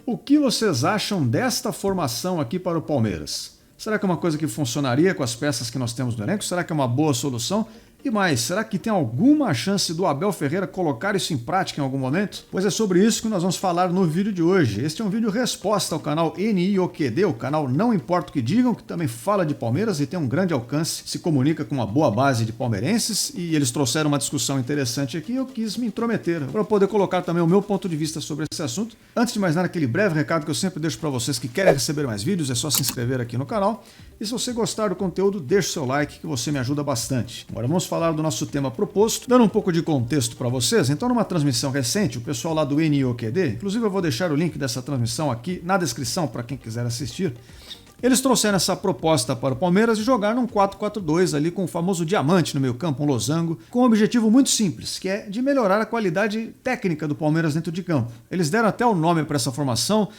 O que vocês acham desta formação aqui para o Palmeiras? Será que é uma coisa que funcionaria com as peças que nós temos no elenco? Será que é uma boa solução? E mais, será que tem alguma chance do Abel Ferreira colocar isso em prática em algum momento? Pois é sobre isso que nós vamos falar no vídeo de hoje. Este é um vídeo resposta ao canal NIOQD, o canal Não Importa o que Digam, que também fala de Palmeiras e tem um grande alcance, se comunica com uma boa base de palmeirenses, e eles trouxeram uma discussão interessante aqui e eu quis me intrometer para poder colocar também o meu ponto de vista sobre esse assunto. Antes de mais nada, aquele breve recado que eu sempre deixo para vocês que querem receber mais vídeos, é só se inscrever aqui no canal. E se você gostar do conteúdo, deixe o seu like que você me ajuda bastante. Agora vamos falar do nosso tema proposto, dando um pouco de contexto para vocês. Então, numa transmissão recente, o pessoal lá do NIOQD, inclusive eu vou deixar o link dessa transmissão aqui na descrição para quem quiser assistir, eles trouxeram essa proposta para o Palmeiras de jogar num 4-4-2 ali com o famoso diamante no meio campo, um losango, com um objetivo muito simples, que é de melhorar a qualidade técnica do Palmeiras dentro de campo. Eles deram até o nome para essa formação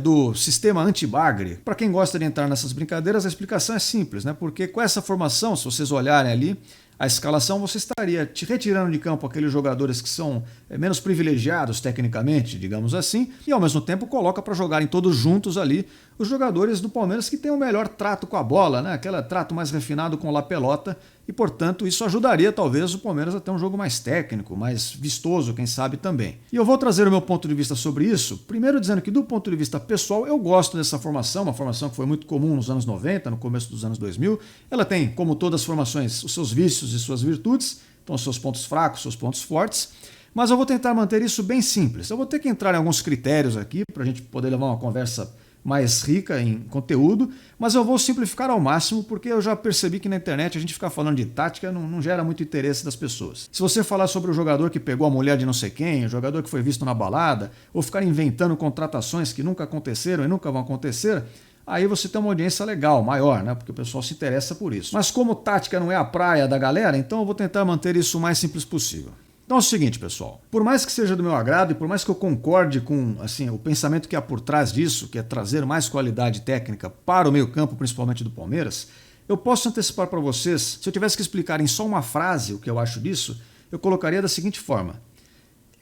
do sistema anti-bagre. Para quem gosta de entrar nessas brincadeiras, a explicação é simples, né? Porque com essa formação, se vocês olharem ali, a escalação, você estaria te retirando de campo aqueles jogadores que são menos privilegiados tecnicamente, digamos assim, e ao mesmo tempo coloca para jogarem todos juntos ali os jogadores do Palmeiras que têm o melhor trato com a bola, né? Aquele trato mais refinado com a pelota, e portanto isso ajudaria talvez o Palmeiras a ter um jogo mais técnico, mais vistoso, quem sabe também. E eu vou trazer o meu ponto de vista sobre isso, primeiro dizendo que do ponto de vista pessoal eu gosto dessa formação, uma formação que foi muito comum nos anos 90, no começo dos anos 2000, ela tem, como todas as formações, os seus vícios e suas virtudes, então os seus pontos fracos, seus pontos fortes, mas eu vou tentar manter isso bem simples. Eu vou ter que entrar em alguns critérios aqui para a gente poder levar uma conversa mais rica em conteúdo, mas eu vou simplificar ao máximo porque eu já percebi que na internet a gente ficar falando de tática não gera muito interesse das pessoas. Se você falar sobre o jogador que pegou a mulher de não sei quem, o jogador que foi visto na balada, ou ficar inventando contratações que nunca aconteceram e nunca vão acontecer, aí você tem uma audiência legal, maior, né? Porque o pessoal se interessa por isso. Mas como tática não é a praia da galera, então eu vou tentar manter isso o mais simples possível. Então é o seguinte, pessoal, por mais que seja do meu agrado e por mais que eu concorde com o pensamento que há por trás disso, que é trazer mais qualidade técnica para o meio-campo, principalmente do Palmeiras, eu posso antecipar para vocês, se eu tivesse que explicar em só uma frase o que eu acho disso, eu colocaria da seguinte forma: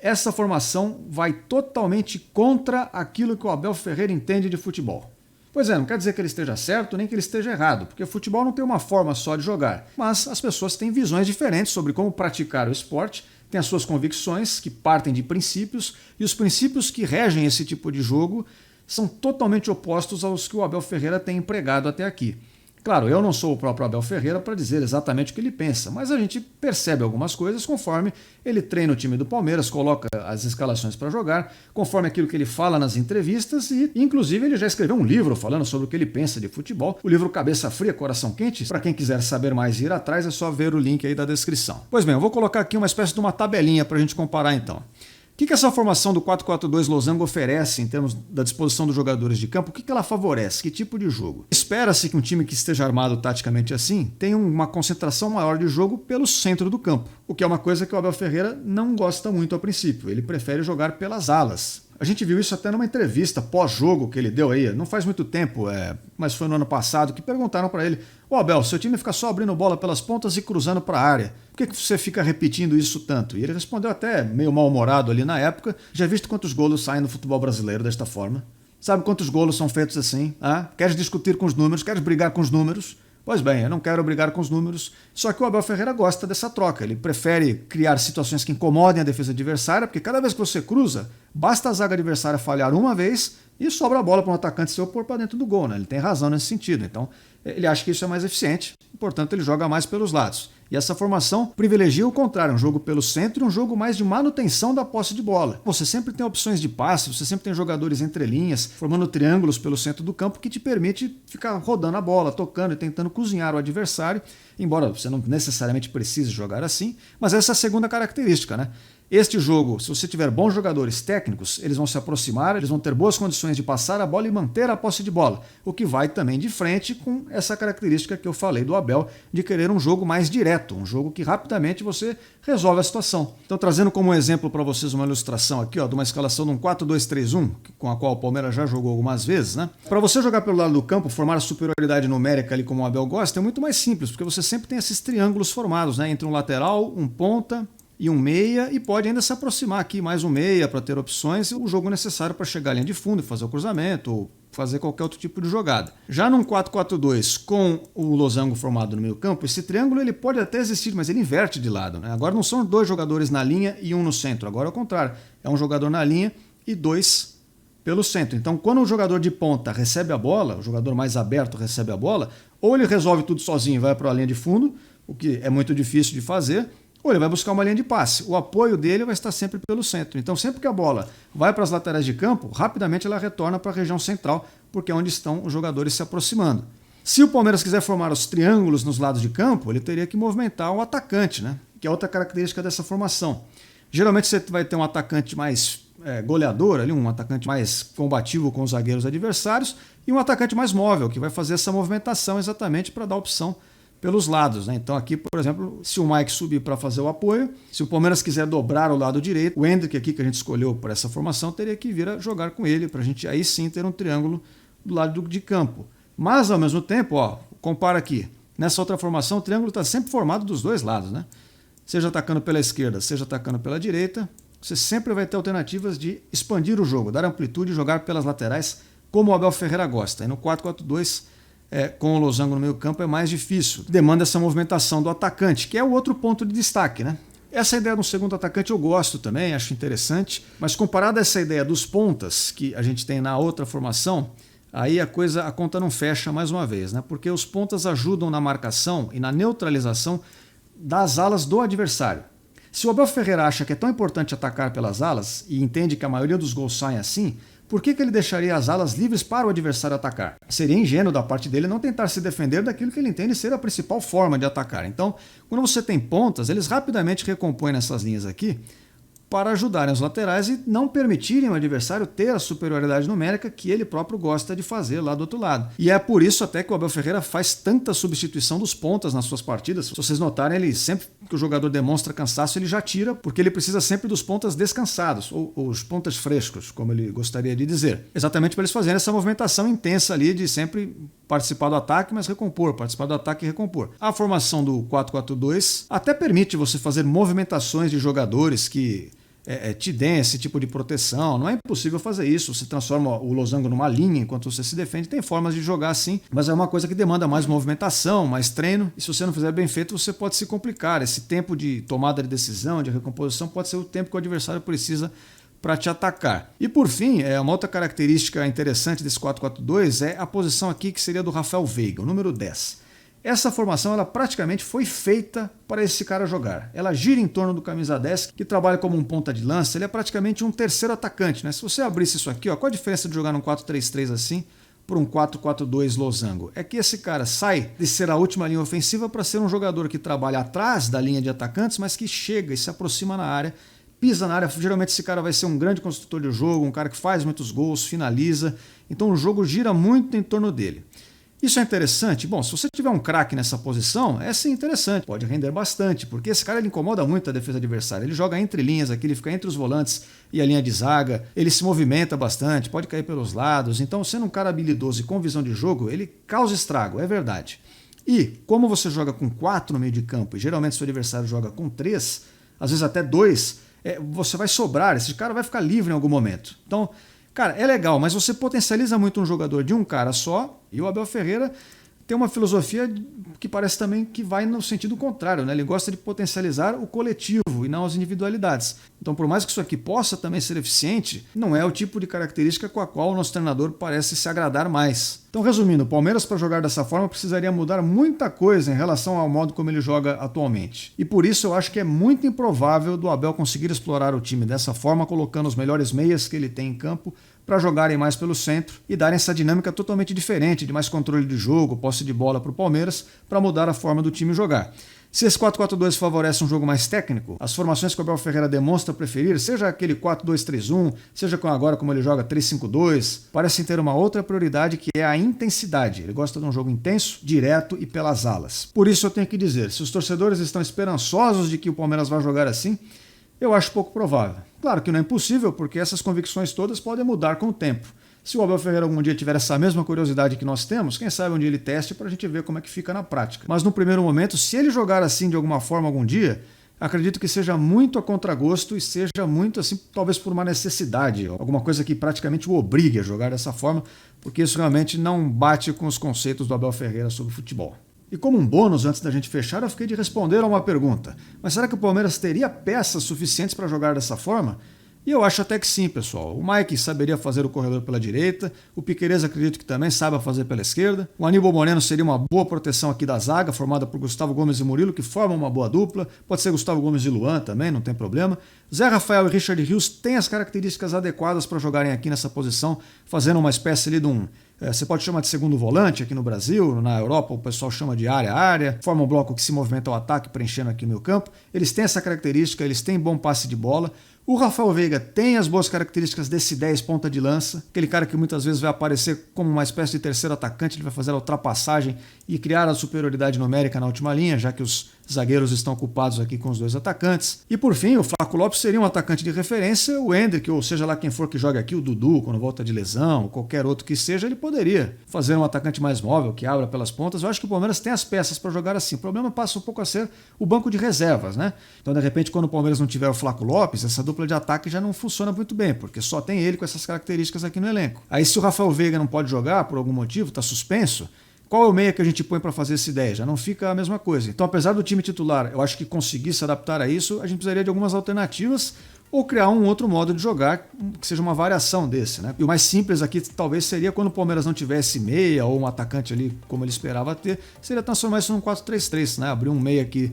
essa formação vai totalmente contra aquilo que o Abel Ferreira entende de futebol. Pois é, não quer dizer que ele esteja certo nem que ele esteja errado, porque o futebol não tem uma forma só de jogar, mas as pessoas têm visões diferentes sobre como praticar o esporte, têm as suas convicções que partem de princípios, e os princípios que regem esse tipo de jogo são totalmente opostos aos que o Abel Ferreira tem empregado até aqui. Claro, eu não sou o próprio Abel Ferreira para dizer exatamente o que ele pensa, mas a gente percebe algumas coisas conforme ele treina o time do Palmeiras, coloca as escalações para jogar, conforme aquilo que ele fala nas entrevistas e, inclusive, ele já escreveu um livro falando sobre o que ele pensa de futebol, o livro Cabeça Fria, Coração Quente. Para quem quiser saber mais e ir atrás, é só ver o link aí da descrição. Pois bem, eu vou colocar aqui uma espécie de uma tabelinha para a gente comparar então. O que essa formação do 4-4-2 losango oferece em termos da disposição dos jogadores de campo? O que ela favorece? Que tipo de jogo? Espera-se que um time que esteja armado taticamente assim tenha uma concentração maior de jogo pelo centro do campo, o que é uma coisa que o Abel Ferreira não gosta muito a princípio. Ele prefere jogar pelas alas. A gente viu isso até numa entrevista pós-jogo que ele deu aí, não faz muito tempo, mas foi no ano passado, que perguntaram para ele: ô Abel, seu time fica só abrindo bola pelas pontas e cruzando para a área, por que você fica repetindo isso tanto? E ele respondeu até meio mal-humorado ali na época: já visto quantos golos saem no futebol brasileiro desta forma? Sabe quantos golos são feitos assim? Queres discutir com os números? Queres brigar com os números? Pois bem, eu não quero brigar com os números, só que o Abel Ferreira gosta dessa troca. Ele prefere criar situações que incomodem a defesa adversária, porque cada vez que você cruza, basta a zaga adversária falhar uma vez e sobra a bola para um atacante seu pôr para dentro do gol, né? Ele tem razão nesse sentido. Então, ele acha que isso é mais eficiente, portanto, ele joga mais pelos lados. E essa formação privilegia o contrário, um jogo pelo centro e um jogo mais de manutenção da posse de bola. Você sempre tem opções de passe, você sempre tem jogadores entre linhas, formando triângulos pelo centro do campo que te permite ficar rodando a bola, tocando e tentando cozinhar o adversário, embora você não necessariamente precise jogar assim, mas essa é a segunda característica, né? Este jogo, se você tiver bons jogadores técnicos, eles vão se aproximar, eles vão ter boas condições de passar a bola e manter a posse de bola, o que vai também de frente com essa característica que eu falei do Abel, de querer um jogo mais direto, um jogo que rapidamente você resolve a situação. Então, trazendo como exemplo para vocês uma ilustração aqui, de uma escalação de um 4-2-3-1, com a qual o Palmeiras já jogou algumas vezes, né? Para você jogar pelo lado do campo, formar a superioridade numérica ali como o Abel gosta, é muito mais simples, porque você sempre tem esses triângulos formados, né? Entre um lateral, um ponta e um meia, e pode ainda se aproximar aqui mais um meia para ter opções e o jogo necessário para chegar à linha de fundo e fazer o cruzamento ou fazer qualquer outro tipo de jogada. Já num 4-4-2 com o losango formado no meio campo, esse triângulo ele pode até existir, mas ele inverte de lado, né? Agora não são dois jogadores na linha e um no centro, agora é o contrário, é um jogador na linha e dois pelo centro. Então quando o jogador de ponta recebe a bola, o jogador mais aberto recebe a bola, ou ele resolve tudo sozinho e vai para a linha de fundo, o que é muito difícil de fazer, ou ele vai buscar uma linha de passe. O apoio dele vai estar sempre pelo centro. Então, sempre que a bola vai para as laterais de campo, rapidamente ela retorna para a região central, porque é onde estão os jogadores se aproximando. Se o Palmeiras quiser formar os triângulos nos lados de campo, ele teria que movimentar o atacante, né? Que é outra característica dessa formação. Geralmente você vai ter um atacante mais goleador, ali, um atacante mais combativo com os zagueiros adversários, e um atacante mais móvel, que vai fazer essa movimentação exatamente para dar opção pelos lados, né? Então aqui, por exemplo, se o Mike subir para fazer o apoio, se o Palmeiras quiser dobrar o lado direito, o Hendrick aqui que a gente escolheu para essa formação teria que vir a jogar com ele, para a gente aí sim ter um triângulo do lado de campo. Mas ao mesmo tempo, ó, compara aqui, nessa outra formação o triângulo está sempre formado dos dois lados, né? Seja atacando pela esquerda, seja atacando pela direita, você sempre vai ter alternativas de expandir o jogo, dar amplitude e jogar pelas laterais, como o Abel Ferreira gosta. E no 4-4-2, com o losango no meio campo é mais difícil. Demanda essa movimentação do atacante, que é o outro ponto de destaque, né? Essa ideia do segundo atacante eu gosto também, acho interessante, mas comparada a essa ideia dos pontas que a gente tem na outra formação, aí a conta não fecha mais uma vez, né? Porque os pontas ajudam na marcação e na neutralização das alas do adversário. Se o Abel Ferreira acha que é tão importante atacar pelas alas e entende que a maioria dos gols saem assim, por que ele deixaria as alas livres para o adversário atacar? Seria ingênuo da parte dele não tentar se defender daquilo que ele entende ser a principal forma de atacar. Então, quando você tem pontas, eles rapidamente recompõem nessas linhas aqui para ajudarem os laterais e não permitirem o adversário ter a superioridade numérica que ele próprio gosta de fazer lá do outro lado. E é por isso até que o Abel Ferreira faz tanta substituição dos pontas nas suas partidas. Se vocês notarem, ele sempre que o jogador demonstra cansaço, ele já tira, porque ele precisa sempre dos pontas descansados, ou os pontas frescos, como ele gostaria de dizer. Exatamente para eles fazerem essa movimentação intensa ali de sempre participar do ataque, mas recompor, participar do ataque e recompor. A formação do 4-4-2 até permite você fazer movimentações de jogadores que te deem esse tipo de proteção. Não é impossível fazer isso. Você transforma o losango numa linha enquanto você se defende. Tem formas de jogar assim, mas é uma coisa que demanda mais movimentação, mais treino. E se você não fizer bem feito, você pode se complicar. Esse tempo de tomada de decisão, de recomposição, pode ser o tempo que o adversário precisa para te atacar. E por fim, uma outra característica interessante desse 4-4-2 é a posição aqui que seria do Rafael Veiga, o número 10. Essa formação ela praticamente foi feita para esse cara jogar. Ela gira em torno do camisa 10, que trabalha como um ponta de lança. Ele é praticamente um terceiro atacante, né? Se você abrisse isso aqui, ó, qual a diferença de jogar num 4-3-3 assim por um 4-4-2 losango? É que esse cara sai de ser a última linha ofensiva para ser um jogador que trabalha atrás da linha de atacantes, mas que chega e se aproxima na área, pisa na área. Geralmente esse cara vai ser um grande construtor de jogo, um cara que faz muitos gols, finaliza. Então o jogo gira muito em torno dele. Isso é interessante? Bom, se você tiver um craque nessa posição, é sim interessante, pode render bastante, porque esse cara ele incomoda muito a defesa adversária. Ele joga entre linhas aqui, ele fica entre os volantes e a linha de zaga, ele se movimenta bastante, pode cair pelos lados. Então, sendo um cara habilidoso e com visão de jogo, ele causa estrago, é verdade. E, como você joga com 4 no meio de campo, e geralmente seu adversário joga com 3, às vezes até 2, você vai sobrar, esse cara vai ficar livre em algum momento. Então, cara, é legal, mas você potencializa muito um jogador de um cara só, e o Abel Ferreira tem uma filosofia que parece também que vai no sentido contrário, né? Ele gosta de potencializar o coletivo e não as individualidades. Então, por mais que isso aqui possa também ser eficiente, não é o tipo de característica com a qual o nosso treinador parece se agradar mais. Então, resumindo, o Palmeiras para jogar dessa forma precisaria mudar muita coisa em relação ao modo como ele joga atualmente. E por isso eu acho que é muito improvável do Abel conseguir explorar o time dessa forma, colocando os melhores meias que ele tem em campo para jogarem mais pelo centro e darem essa dinâmica totalmente diferente, de mais controle de jogo, posse de bola para o Palmeiras, para mudar a forma do time jogar. Se esse 4-4-2 favorece um jogo mais técnico, as formações que o Abel Ferreira demonstra preferir, seja aquele 4-2-3-1, seja agora como ele joga 3-5-2, parecem ter uma outra prioridade que é a intensidade. Ele gosta de um jogo intenso, direto e pelas alas. Por isso eu tenho que dizer, se os torcedores estão esperançosos de que o Palmeiras vai jogar assim, eu acho pouco provável. Claro que não é impossível, porque essas convicções todas podem mudar com o tempo. Se o Abel Ferreira algum dia tiver essa mesma curiosidade que nós temos, quem sabe um dia ele teste para a gente ver como é que fica na prática. Mas no primeiro momento, se ele jogar assim de alguma forma algum dia, acredito que seja muito a contragosto e seja muito assim, talvez por uma necessidade, alguma coisa que praticamente o obrigue a jogar dessa forma, porque isso realmente não bate com os conceitos do Abel Ferreira sobre futebol. E como um bônus, antes da gente fechar, eu fiquei de responder a uma pergunta. Mas será que o Palmeiras teria peças suficientes para jogar dessa forma? E eu acho até que sim, pessoal. O Mike saberia fazer o corredor pela direita, o Piquerez acredito que também saiba fazer pela esquerda, o Aníbal Moreno seria uma boa proteção aqui da zaga, formada por Gustavo Gomes e Murilo, que formam uma boa dupla, pode ser Gustavo Gomes e Luan também, não tem problema. Zé Rafael e Richard Rios têm as características adequadas para jogarem aqui nessa posição, fazendo uma espécie ali de um... Você pode chamar de segundo volante aqui no Brasil, na Europa o pessoal chama de área a área, forma um bloco que se movimenta ao ataque preenchendo aqui o meio campo. Eles têm essa característica, eles têm bom passe de bola. O Rafael Veiga tem as boas características desse 10 ponta de lança, aquele cara que muitas vezes vai aparecer como uma espécie de terceiro atacante, ele vai fazer a ultrapassagem e criar a superioridade numérica na última linha, já que os zagueiros estão ocupados aqui com os dois atacantes. E por fim, o Flaco Lopes seria um atacante de referência, o Endrick, ou seja lá quem for que joga aqui, o Dudu, quando volta de lesão, ou qualquer outro que seja, ele poderia fazer um atacante mais móvel, que abra pelas pontas. Eu acho que o Palmeiras tem as peças para jogar assim. O problema passa um pouco a ser o banco de reservas, né? Então, de repente, quando o Palmeiras não tiver o Flaco Lopes, essa dupla de ataque já não funciona muito bem, porque só tem ele com essas características aqui no elenco. Aí, se o Rafael Veiga não pode jogar por algum motivo, está suspenso, qual é o meia que a gente põe para fazer essa ideia? Já não fica a mesma coisa. Então, apesar do time titular, eu acho que conseguir se adaptar a isso, a gente precisaria de algumas alternativas ou criar um outro modo de jogar que seja uma variação desse, né? E o mais simples aqui talvez seria quando o Palmeiras não tivesse meia ou um atacante ali como ele esperava ter, seria transformar isso num 4-3-3, né? Abrir um meia aqui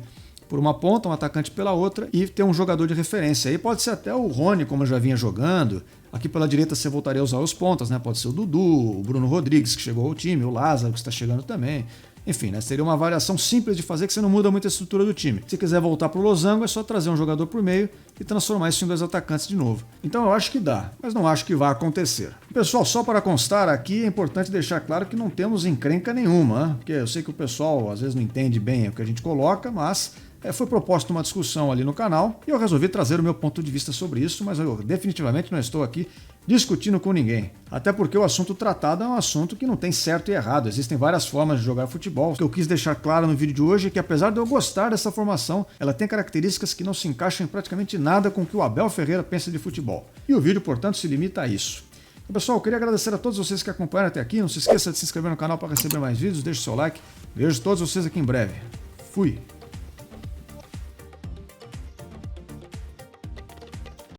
por uma ponta, um atacante pela outra e ter um jogador de referência. Aí pode ser até o Rony, como eu já vinha jogando. Aqui pela direita você voltaria a usar os pontas, né? Pode ser o Dudu, o Bruno Rodrigues, que chegou ao time, o Lázaro, que está chegando também. Enfim, né? Seria uma variação simples de fazer que você não muda muito a estrutura do time. Se quiser voltar para o losango, é só trazer um jogador por meio e transformar isso em dois atacantes de novo. Então eu acho que dá, mas não acho que vai acontecer. Pessoal, só para constar aqui, é importante deixar claro que não temos encrenca nenhuma, né? Porque eu sei que o pessoal às vezes não entende bem o que a gente coloca, mas foi proposta uma discussão ali no canal e eu resolvi trazer o meu ponto de vista sobre isso, mas eu definitivamente não estou aqui discutindo com ninguém. Até porque o assunto tratado é um assunto que não tem certo e errado. Existem várias formas de jogar futebol. O que eu quis deixar claro no vídeo de hoje é que apesar de eu gostar dessa formação, ela tem características que não se encaixam em praticamente nada com o que o Abel Ferreira pensa de futebol. E o vídeo, portanto, se limita a isso. Então, pessoal, eu queria agradecer a todos vocês que acompanharam até aqui. Não se esqueça de se inscrever no canal para receber mais vídeos. Deixe seu like. Vejo todos vocês aqui em breve. Fui!